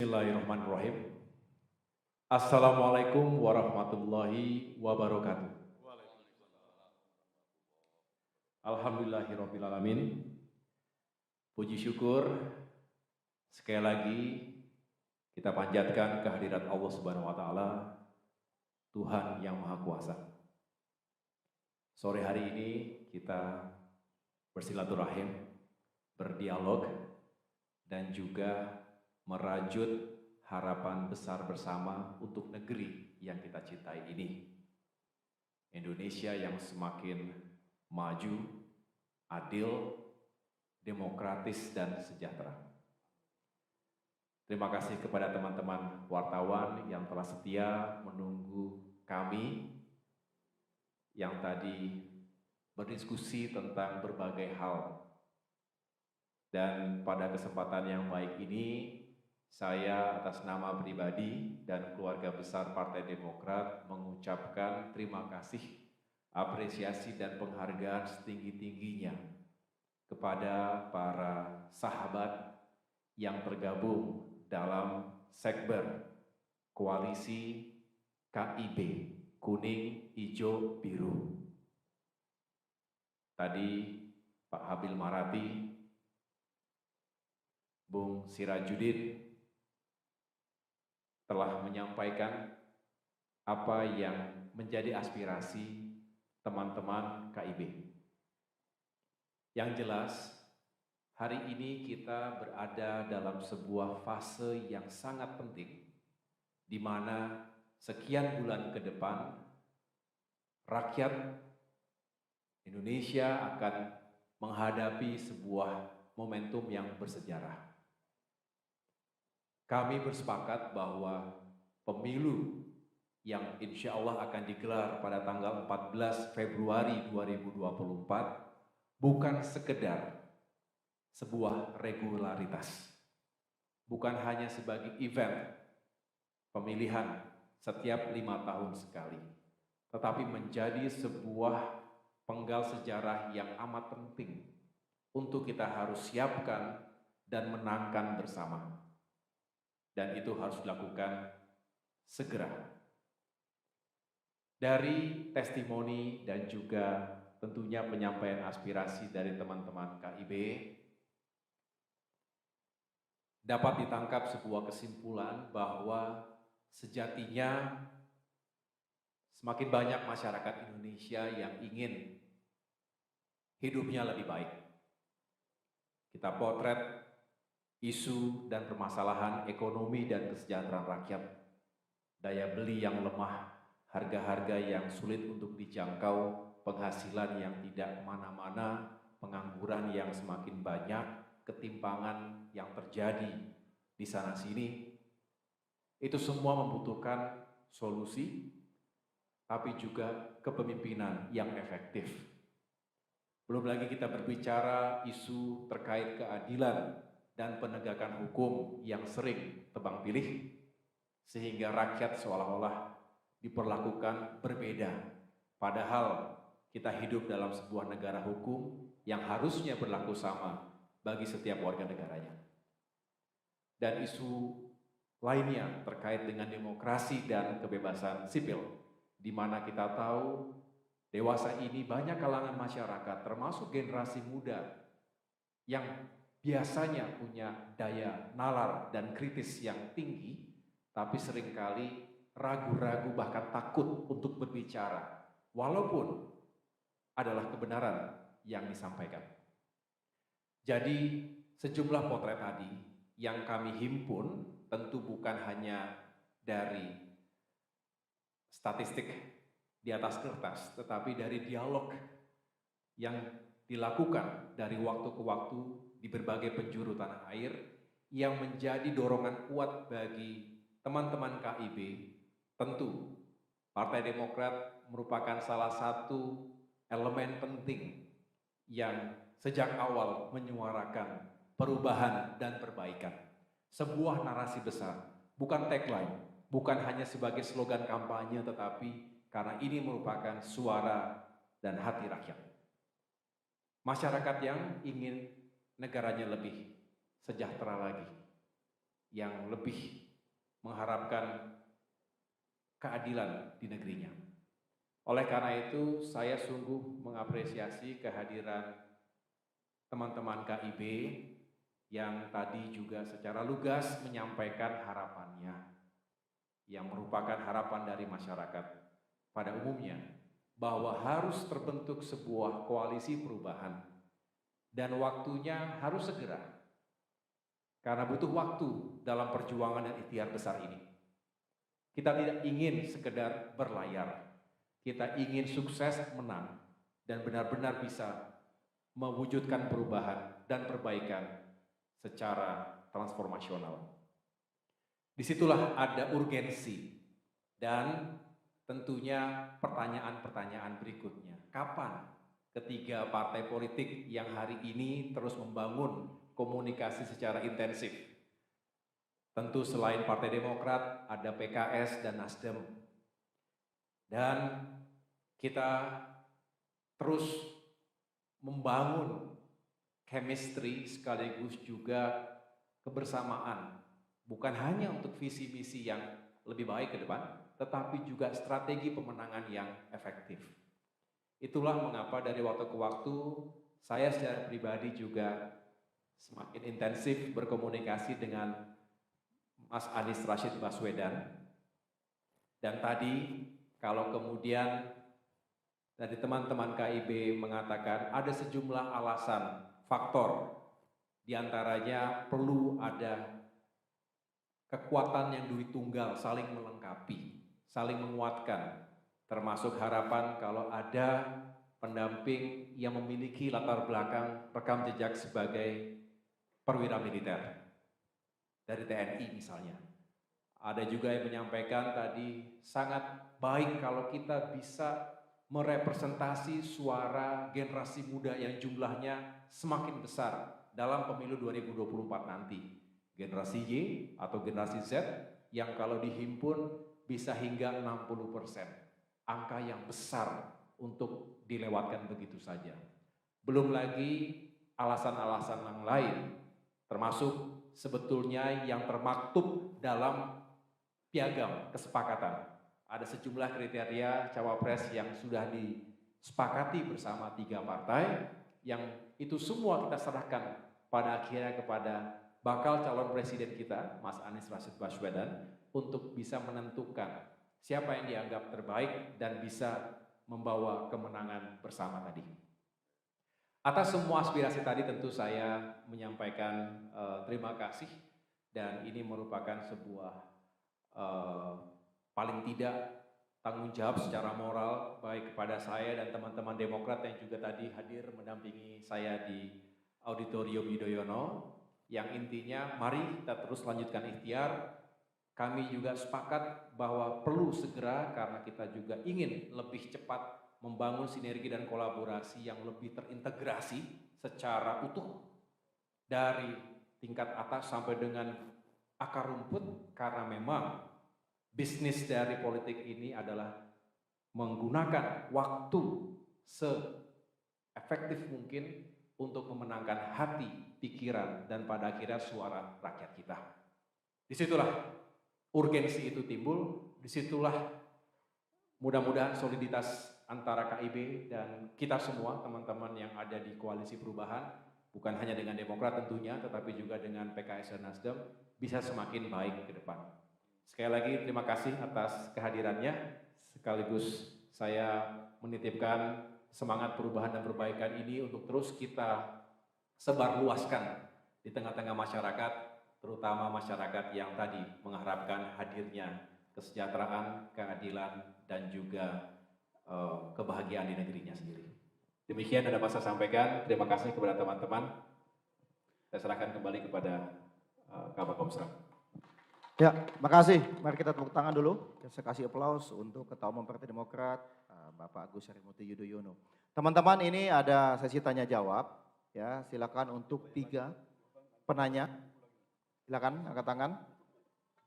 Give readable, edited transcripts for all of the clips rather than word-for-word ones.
Bismillahirrahmanirrahim. Assalamualaikum warahmatullahi wabarakatuh. Alhamdulillahirrabbilalamin. Puji syukur sekali lagi kita panjatkan kehadirat Allah Subhanahu wa taala, Tuhan yang Maha Kuasa. Sore hari ini kita bersilaturahim, berdialog, dan juga merajut harapan besar bersama untuk negeri yang kita cintai ini. Indonesia yang semakin maju, adil, demokratis, dan sejahtera. Terima kasih kepada teman-teman wartawan yang telah setia menunggu kami yang tadi berdiskusi tentang berbagai hal. Dan pada kesempatan yang baik ini, saya atas nama pribadi dan keluarga besar Partai Demokrat mengucapkan terima kasih, apresiasi dan penghargaan setinggi-tingginya kepada para sahabat yang tergabung dalam Sekber Koalisi KIB, Kuning, Hijau, Biru. Tadi Pak Habil Marati, Bung Sirajuddin telah menyampaikan apa yang menjadi aspirasi teman-teman KIB. Yang jelas, hari ini kita berada dalam sebuah fase yang sangat penting, di mana sekian bulan ke depan, rakyat Indonesia akan menghadapi sebuah momentum yang bersejarah. Kami bersepakat bahwa pemilu yang insya Allah akan digelar pada tanggal 14 Februari 2024 bukan sekedar sebuah regularitas, bukan hanya sebagai event pemilihan setiap 5 tahun sekali, tetapi menjadi sebuah penggal sejarah yang amat penting untuk kita harus siapkan dan menangkan bersama. Dan itu harus dilakukan segera. Dari testimoni dan juga tentunya penyampaian aspirasi dari teman-teman KIB, dapat ditangkap sebuah kesimpulan bahwa sejatinya semakin banyak masyarakat Indonesia yang ingin hidupnya lebih baik. Kita potret isu dan permasalahan ekonomi dan kesejahteraan rakyat, daya beli yang lemah, harga-harga yang sulit untuk dijangkau, penghasilan yang tidak kemana-mana, pengangguran yang semakin banyak, ketimpangan yang terjadi di sana-sini. Itu semua membutuhkan solusi, tapi juga kepemimpinan yang efektif. Belum lagi kita berbicara isu terkait keadilan dan penegakan hukum yang sering tebang pilih, sehingga rakyat seolah-olah diperlakukan berbeda. Padahal kita hidup dalam sebuah negara hukum yang harusnya berlaku sama bagi setiap warga negaranya. Dan isu lainnya terkait dengan demokrasi dan kebebasan sipil, di mana kita tahu dewasa ini banyak kalangan masyarakat, termasuk generasi muda, yang biasanya punya daya nalar dan kritis yang tinggi, tapi seringkali ragu-ragu bahkan takut untuk berbicara, walaupun adalah kebenaran yang disampaikan. Jadi sejumlah potret tadi yang kami himpun tentu bukan hanya dari statistik di atas kertas, tetapi dari dialog yang dilakukan dari waktu ke waktu di berbagai penjuru tanah air, yang menjadi dorongan kuat bagi teman-teman KIB. Tentu Partai Demokrat merupakan salah satu elemen penting yang sejak awal menyuarakan perubahan dan perbaikan. Sebuah narasi besar, bukan tagline, bukan hanya sebagai slogan kampanye, tetapi karena ini merupakan suara dan hati rakyat. Masyarakat yang ingin negaranya lebih sejahtera lagi, yang lebih mengharapkan keadilan di negerinya. Oleh karena itu, saya sungguh mengapresiasi kehadiran teman-teman KIB yang tadi juga secara lugas menyampaikan harapannya, yang merupakan harapan dari masyarakat pada umumnya, bahwa harus terbentuk sebuah koalisi perubahan dan waktunya harus segera, karena butuh waktu dalam perjuangan dan ikhtiar besar ini. Kita tidak ingin sekedar berlayar, kita ingin sukses menang dan benar-benar bisa mewujudkan perubahan dan perbaikan secara transformasional. Disitulah ada urgensi dan tentunya pertanyaan-pertanyaan berikutnya. Kapan ketiga partai politik yang hari ini terus membangun komunikasi secara intensif? Tentu selain Partai Demokrat, ada PKS dan Nasdem. Dan kita terus membangun chemistry sekaligus juga kebersamaan. Bukan hanya untuk visi misi yang lebih baik ke depan, tetapi juga strategi pemenangan yang efektif. Itulah mengapa dari waktu ke waktu saya secara pribadi juga semakin intensif berkomunikasi dengan Mas Anies Rashid Baswedan. Dan tadi kalau kemudian dari teman-teman KIB mengatakan ada sejumlah alasan, faktor, diantaranya perlu ada kekuatan yang duit tunggal, saling melengkapi, saling menguatkan, termasuk harapan kalau ada pendamping yang memiliki latar belakang rekam jejak sebagai perwira militer dari TNI misalnya. Ada juga yang menyampaikan tadi sangat baik kalau kita bisa merepresentasi suara generasi muda yang jumlahnya semakin besar dalam pemilu 2024 nanti. Generasi Y atau generasi Z yang kalau dihimpun bisa hingga 60%. Angka yang besar untuk dilewatkan begitu saja. Belum lagi alasan-alasan yang lain, termasuk sebetulnya yang termaktub dalam piagam kesepakatan. Ada sejumlah kriteria cawapres yang sudah disepakati bersama 3 partai, yang itu semua kita serahkan pada akhirnya kepada bakal calon presiden kita, Mas Anies Rashid Baswedan, untuk bisa menentukan siapa yang dianggap terbaik dan bisa membawa kemenangan bersama tadi. Atas semua aspirasi tadi tentu saya menyampaikan terima kasih, dan ini merupakan sebuah paling tidak tanggung jawab secara moral baik kepada saya dan teman-teman Demokrat yang juga tadi hadir mendampingi saya di Auditorium Yudhoyono, yang intinya mari kita terus lanjutkan ikhtiar. Kami juga sepakat bahwa perlu segera karena kita juga ingin lebih cepat membangun sinergi dan kolaborasi yang lebih terintegrasi secara utuh dari tingkat atas sampai dengan akar rumput, karena memang bisnis dari politik ini adalah menggunakan waktu se-efektif mungkin untuk memenangkan hati, pikiran, dan pada akhirnya suara rakyat kita. Disitulah urgensi itu timbul, disitulah mudah-mudahan soliditas antara KIB dan kita semua, teman-teman yang ada di koalisi perubahan, bukan hanya dengan Demokrat tentunya, tetapi juga dengan PKS dan Nasdem, bisa semakin baik ke depan. Sekali lagi terima kasih atas kehadirannya, sekaligus saya menitipkan semangat perubahan dan perbaikan ini untuk terus kita sebarluaskan di tengah-tengah masyarakat, terutama masyarakat yang tadi mengharapkan hadirnya kesejahteraan, keadilan, dan juga kebahagiaan di negerinya sendiri. Demikian yang dapat saya sampaikan. Terima kasih kepada teman-teman. Saya serahkan kembali kepada Kabar Komsra. Ya, makasih. Mari kita tepuk tangan dulu. Saya kasih aplaus untuk Ketua Umum Partai Demokrat, Bapak Agus Harimurti Yudhoyono. Teman-teman, ini ada sesi tanya jawab. Ya, silakan untuk 3 penanya. Silakan angkat tangan.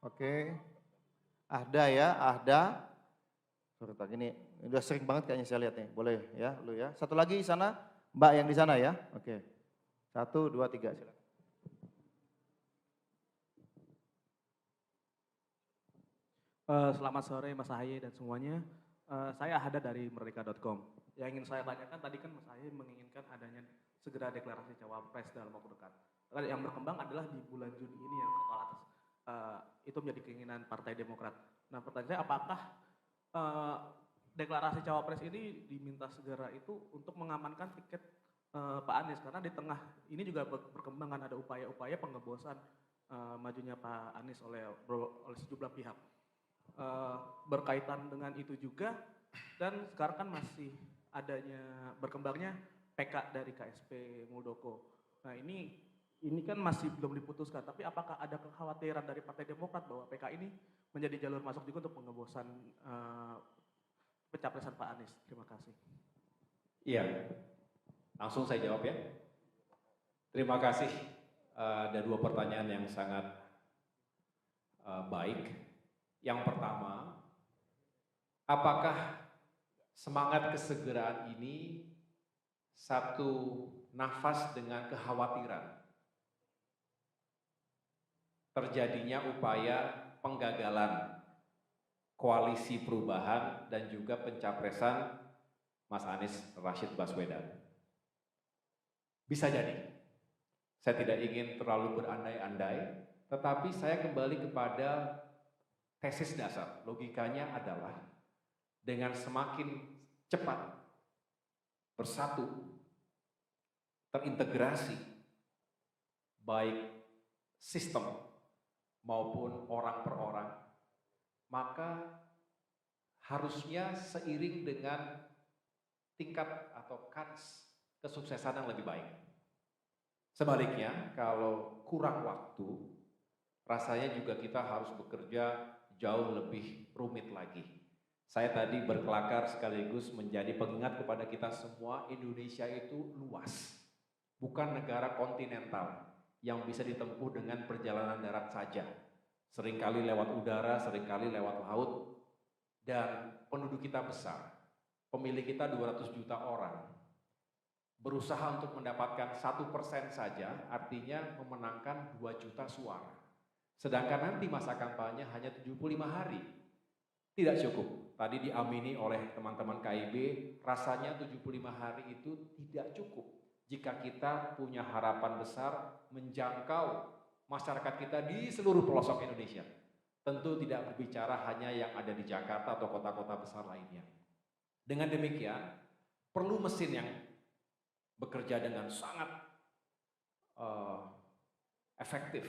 Oke. Ahda ya, Ahda. Sebentar, ini udah sering banget kayaknya saya lihat nih. Boleh ya, lu ya. Satu lagi di sana, Mbak yang di sana ya. Oke. 1, 2, 3 silakan. Selamat sore Mas Ahaye dan semuanya. Saya Ahada dari merdeka.com. Yang ingin saya tanyakan tadi kan Mas Ahaye menginginkan adanya segera deklarasi cawapres dalam waktu dekat. Yang berkembang adalah di bulan Juni ini yang kekal atas. Itu menjadi keinginan Partai Demokrat. Nah pertanyaan saya apakah eh, deklarasi cawapres ini diminta segera itu untuk mengamankan tiket Pak Anies karena di tengah ini juga berkembang kan ada upaya-upaya pengebosan majunya Pak Anies oleh sejumlah pihak. Berkaitan dengan itu juga dan sekarang kan masih adanya berkembangnya PK dari KSP Muldoko. Nah ini kan masih belum diputuskan, tapi apakah ada kekhawatiran dari Partai Demokrat bahwa PK ini menjadi jalur masuk juga untuk pengebosan pencapresan Pak Anies? Terima kasih. Iya, langsung saya jawab ya. Terima kasih. Ada dua pertanyaan yang sangat baik. Yang pertama, apakah semangat kesegeraan ini satu nafas dengan kekhawatiran terjadinya upaya penggagalan koalisi perubahan dan juga pencapresan Mas Anies Rashid Baswedan? Bisa jadi. Saya tidak ingin terlalu berandai-andai, tetapi saya kembali kepada tesis dasar. Logikanya adalah dengan semakin cepat bersatu, terintegrasi, baik sistem maupun orang per orang, maka harusnya seiring dengan tingkat atau kans kesuksesan yang lebih baik. Sebaliknya, kalau kurang waktu, rasanya juga kita harus bekerja jauh lebih rumit lagi. Saya tadi berkelakar sekaligus menjadi pengingat kepada kita semua, Indonesia itu luas, bukan negara kontinental yang bisa ditempuh dengan perjalanan darat saja. Seringkali lewat udara, seringkali lewat laut, dan penduduk kita besar. Pemilih kita 200 juta orang. Berusaha untuk mendapatkan 1% saja, artinya memenangkan 2 juta suara. Sedangkan nanti masa kampanye hanya 75 hari. Tidak cukup. Tadi diamini oleh teman-teman KIB, rasanya 75 hari itu tidak cukup jika kita punya harapan besar menjangkau masyarakat kita di seluruh pelosok Indonesia. Tentu tidak berbicara hanya yang ada di Jakarta atau kota-kota besar lainnya. Dengan demikian, perlu mesin yang bekerja dengan sangat efektif.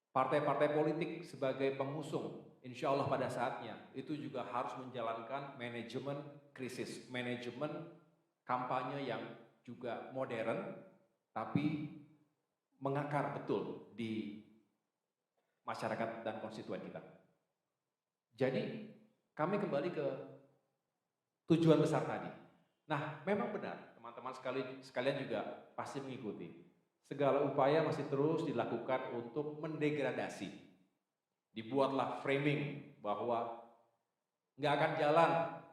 Partai-partai politik sebagai pengusung, insya Allah pada saatnya, itu juga harus menjalankan manajemen krisis, manajemen kampanye yang juga modern, tapi mengakar betul di masyarakat dan konstituen kita. Jadi, kami kembali ke tujuan besar tadi. Nah, memang benar, teman-teman sekalian juga pasti mengikuti. Segala upaya masih terus dilakukan untuk mendegradasi. Dibuatlah framing bahwa nggak akan jalan,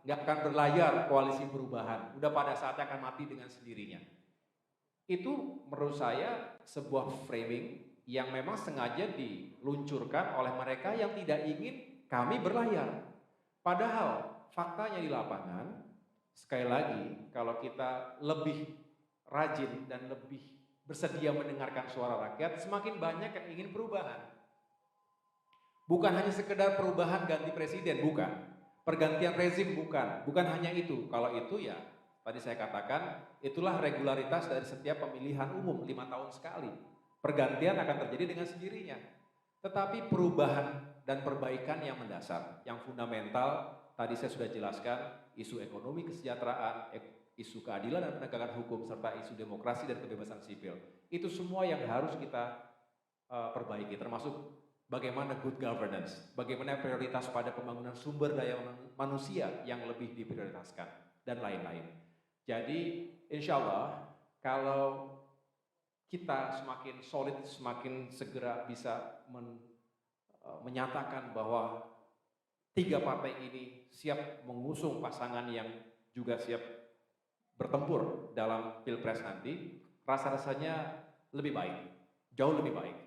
nggak akan berlayar koalisi perubahan. Udah pada saatnya akan mati dengan sendirinya. Itu menurut saya sebuah framing yang memang sengaja diluncurkan oleh mereka yang tidak ingin kami berlayar. Padahal faktanya di lapangan, sekali lagi kalau kita lebih rajin dan lebih bersedia mendengarkan suara rakyat, semakin banyak yang ingin perubahan. Bukan hanya sekedar perubahan ganti presiden, bukan. Pergantian rezim, bukan hanya itu. Kalau itu ya, tadi saya katakan, itulah regularitas dari setiap pemilihan umum 5 tahun sekali. Pergantian akan terjadi dengan sendirinya. Tetapi perubahan dan perbaikan yang mendasar, yang fundamental, tadi saya sudah jelaskan, isu ekonomi kesejahteraan, isu keadilan dan penegakan hukum, serta isu demokrasi dan kebebasan sipil. Itu semua yang harus kita perbaiki, termasuk bagaimana good governance, bagaimana prioritas pada pembangunan sumber daya manusia yang lebih diprioritaskan, dan lain-lain. Jadi, insya Allah, kalau kita semakin solid, semakin segera bisa menyatakan bahwa 3 partai ini siap mengusung pasangan yang juga siap bertempur dalam pilpres nanti, rasa-rasanya lebih baik, jauh lebih baik,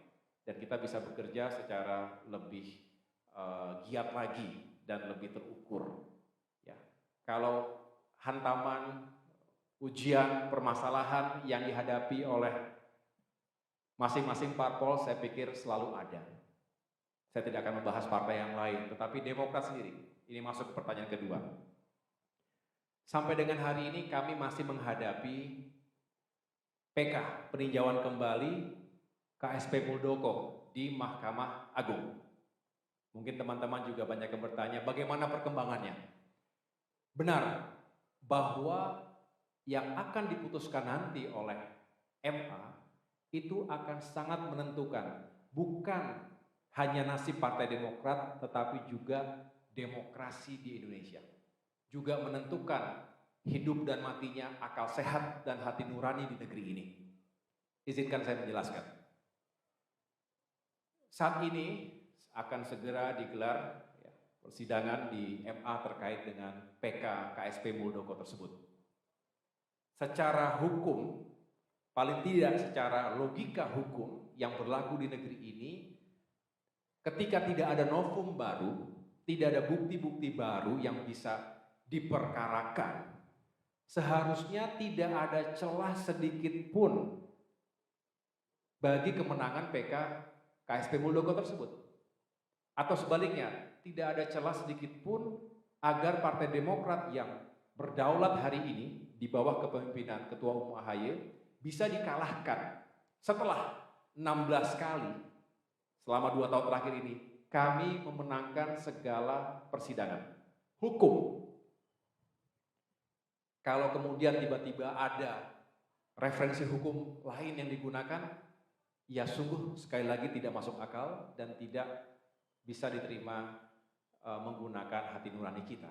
dan kita bisa bekerja secara lebih giat lagi dan lebih terukur. Ya. Kalau hantaman, ujian, permasalahan yang dihadapi oleh masing-masing parpol saya pikir selalu ada. Saya tidak akan membahas partai yang lain, tetapi Demokrat sendiri, ini masuk ke pertanyaan kedua. Sampai dengan hari ini kami masih menghadapi PK, peninjauan kembali KSP Muldoko di Mahkamah Agung. Mungkin teman-teman juga banyak yang bertanya bagaimana perkembangannya. Benar bahwa yang akan diputuskan nanti oleh MA itu akan sangat menentukan bukan hanya nasib Partai Demokrat tetapi juga demokrasi di Indonesia. Juga menentukan hidup dan matinya akal sehat dan hati nurani di negeri ini. Izinkan saya menjelaskan. Saat ini akan segera digelar persidangan di MA terkait dengan PK KSP Muldoko tersebut. Secara hukum, paling tidak secara logika hukum yang berlaku di negeri ini, ketika tidak ada novum baru, tidak ada bukti-bukti baru yang bisa diperkarakan, seharusnya tidak ada celah sedikit pun bagi kemenangan PK KSP Muldoko tersebut. Atau sebaliknya, tidak ada celah sedikit pun agar Partai Demokrat yang berdaulat hari ini di bawah kepemimpinan Ketua Umum AHY bisa dikalahkan. Setelah 16 kali selama 2 tahun terakhir ini, kami memenangkan segala persidangan hukum. Kalau kemudian tiba-tiba ada referensi hukum lain yang digunakan, ya sungguh sekali lagi tidak masuk akal dan tidak bisa diterima menggunakan hati nurani kita.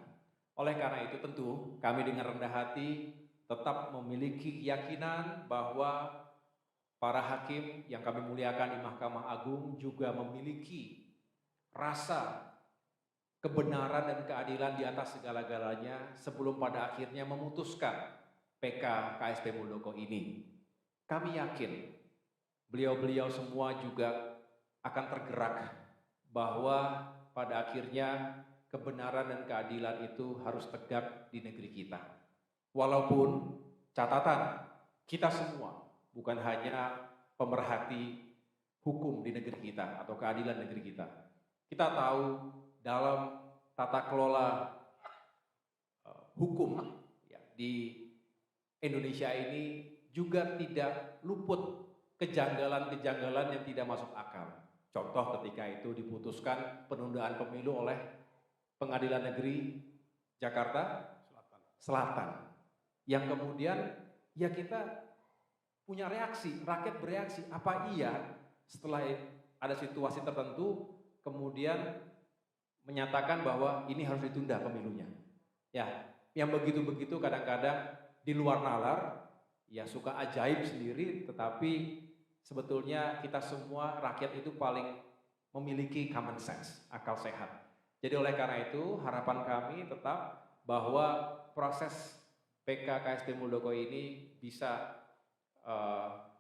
Oleh karena itu tentu kami dengan rendah hati tetap memiliki keyakinan bahwa para hakim yang kami muliakan di Mahkamah Agung juga memiliki rasa kebenaran dan keadilan di atas segala-galanya sebelum pada akhirnya memutuskan PK KSP Muldoko ini. Kami yakin beliau-beliau semua juga akan tergerak bahwa pada akhirnya kebenaran dan keadilan itu harus tegak di negeri kita. Walaupun catatan kita semua bukan hanya pemerhati hukum di negeri kita atau keadilan negeri kita. Kita tahu dalam tata kelola hukum di Indonesia ini juga tidak luput kejanggalan-kejanggalan yang tidak masuk akal. Contoh ketika itu diputuskan penundaan pemilu oleh Pengadilan Negeri Jakarta Selatan. Yang kemudian ya kita punya reaksi, rakyat bereaksi, apa iya setelah ada situasi tertentu kemudian menyatakan bahwa ini harus ditunda pemilunya. Ya, yang begitu-begitu kadang-kadang di luar nalar, ya suka ajaib sendiri, tetapi sebetulnya kita semua rakyat itu paling memiliki common sense, akal sehat. Jadi oleh karena itu harapan kami tetap bahwa proses PK KSP Muldoko ini bisa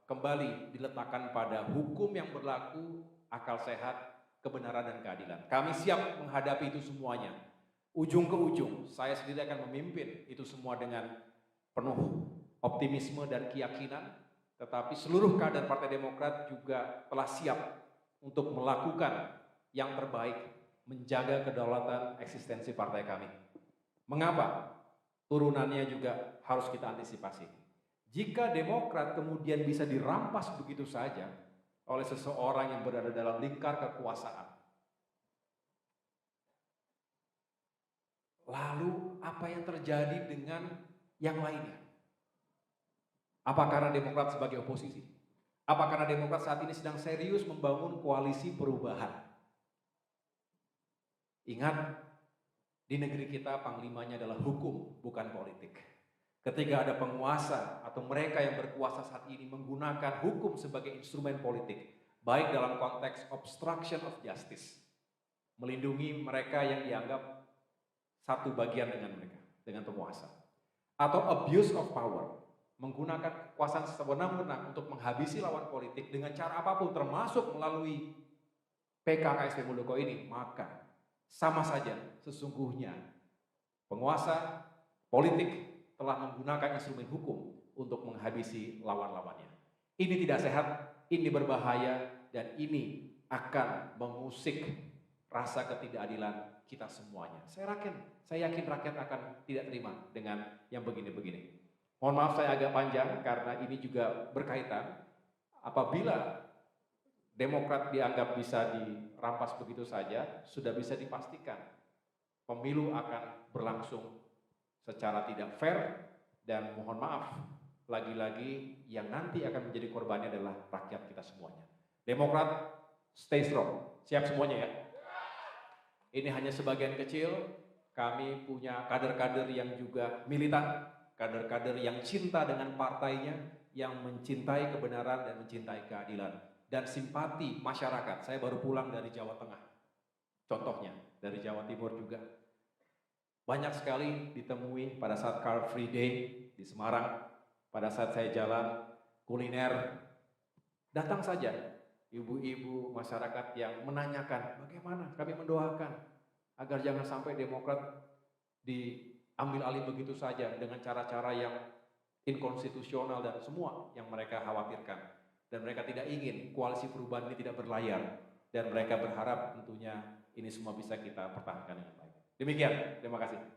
kembali diletakkan pada hukum yang berlaku, akal sehat, kebenaran dan keadilan. Kami siap menghadapi itu semuanya. Ujung ke ujung, saya sendiri akan memimpin itu semua dengan penuh optimisme dan keyakinan, tetapi seluruh kader Partai Demokrat juga telah siap untuk melakukan yang terbaik, menjaga kedaulatan eksistensi partai kami. Mengapa? Turunannya juga harus kita antisipasi. Jika Demokrat kemudian bisa dirampas begitu saja oleh seseorang yang berada dalam lingkar kekuasaan, lalu apa yang terjadi dengan yang lainnya? Apa karena Demokrat sebagai oposisi? Apa karena Demokrat saat ini sedang serius membangun koalisi perubahan? Ingat, di negeri kita panglimanya adalah hukum, bukan politik. Ketika ada penguasa atau mereka yang berkuasa saat ini menggunakan hukum sebagai instrumen politik, baik dalam konteks obstruction of justice, melindungi mereka yang dianggap satu bagian dengan mereka, dengan penguasa, atau abuse of power, menggunakan kekuasaan sewenang-wenang untuk menghabisi lawan politik dengan cara apapun, termasuk melalui PK KSP Muldoko ini, maka sama saja sesungguhnya penguasa politik telah menggunakan instrumen hukum untuk menghabisi lawan-lawannya. Ini tidak sehat, ini berbahaya, dan ini akan mengusik rasa ketidakadilan kita semuanya. Saya yakin rakyat akan tidak terima dengan yang begini-begini. Mohon maaf saya agak panjang karena ini juga berkaitan. Apabila Demokrat dianggap bisa dirampas begitu saja, sudah bisa dipastikan pemilu akan berlangsung secara tidak fair, dan mohon maaf, lagi-lagi yang nanti akan menjadi korbannya adalah rakyat kita semuanya. Demokrat, stay strong. Siap semuanya ya? Ini hanya sebagian kecil, kami punya kader-kader yang juga militan, kader-kader yang cinta dengan partainya, yang mencintai kebenaran dan mencintai keadilan, dan simpati masyarakat. Saya baru pulang dari Jawa Tengah, contohnya dari Jawa Timur juga. Banyak sekali ditemui pada saat Car Free Day di Semarang, pada saat saya jalan kuliner, datang saja ibu-ibu masyarakat yang menanyakan bagaimana kami mendoakan agar jangan sampai Demokrat diambil alih begitu saja dengan cara-cara yang inkonstitusional dan semua yang mereka khawatirkan. Dan mereka tidak ingin koalisi perubahan ini tidak berlayar, dan mereka berharap tentunya ini semua bisa kita pertahankan dengan baik. Demikian, terima kasih.